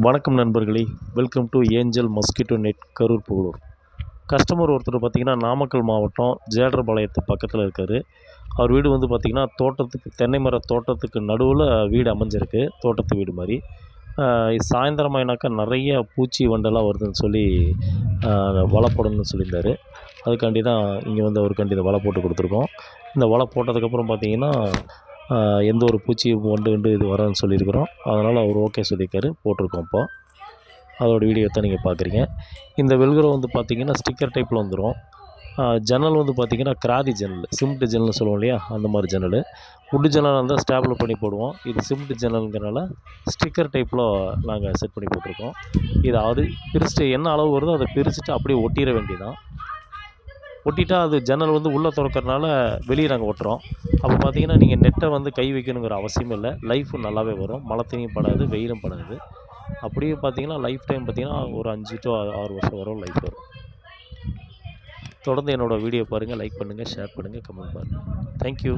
வணக்கம் நண்பர்களே, welcome to angel mosquito net Karur Pugalur. Customer ஒருத்தர் பார்த்திங்கன்னா நாமக்கல் மாவட்டம் ஜேடர்பாளையத்து பக்கத்தில் இருக்கார். அவர் வீடு வந்து பார்த்திங்கன்னா தோட்டத்துக்கு தென்னை மர தோட்டத்துக்கு நடுவில் வீடு அமைஞ்சிருக்கு, தோட்டத்து வீடு மாதிரி. சாயந்தரமாயினாக்கா நிறைய பூச்சி வண்டெல்லாம் வருதுன்னு சொல்லி வலை போடணும்னு சொல்லியிருந்தார். அதுக்காண்டி தான் இங்கே வந்து அவருக்காண்டி இந்த வலை போட்டு கொடுத்துருக்கோம். இந்த வலை போட்டதுக்கப்புறம் பார்த்திங்கன்னா எந்த ஒரு பூச்சி வண்டு இது வரேன்னு சொல்லியிருக்கிறோம். அதனால் அவர் ஓகே சொல்லியிருக்காரு, போட்டிருக்கோம். இப்போ அதோடய வீடியோ தான் நீங்கள் பார்க்குறீங்க. இந்த வெல்க்ரோ வந்து பார்த்திங்கன்னா ஸ்டிக்கர் டைப்பில் வந்துடும். ஜன்னல் வந்து பார்த்திங்கன்னா கிராதி ஜன்னல், சிமெண்ட் ஜன்னல்னு சொல்லுவோம் இல்லையா, அந்த மாதிரி ஜன்னல். வுட்டு ஜன்னலாக இருந்தால் ஸ்டாப்லர் பண்ணி போடுவோம். இது சிமெண்ட் ஜன்னலுங்கிறனால ஸ்டிக்கர் டைப்பில் நாங்கள் செட் பண்ணி போட்டிருக்கோம். இதை அது பிரிச்சுட்டு என்ன அளவு வருதோ அதை பிரிச்சுட்டு அப்படியே ஒட்டிட வேண்டியதான். ஒட்டிட்டா அது ஜன்னல் வந்து உள்ளே திறக்கறனால வெளியே நாங்கள் ஒட்டுறோம். அப்போ பார்த்திங்கன்னா நீங்கள் நெட்டை வந்து கை வைக்கணுங்கிற அவசியம் இல்லை. லைஃபும் நல்லாவே வரும், மழை தண்ணியும் படாது, வெயிலும் படாது. அப்படியே பார்த்திங்கன்னா லைஃப் டைம் பார்த்திங்கன்னா ஒரு 5 to 6 வருஷம் வரும் லைஃப் வரும். தொடர்ந்து என்னோடய வீடியோ பாருங்கள், லைக் பண்ணுங்கள், ஷேர் பண்ணுங்கள், கமெண்ட் பாருங்கள். தேங்க்யூ.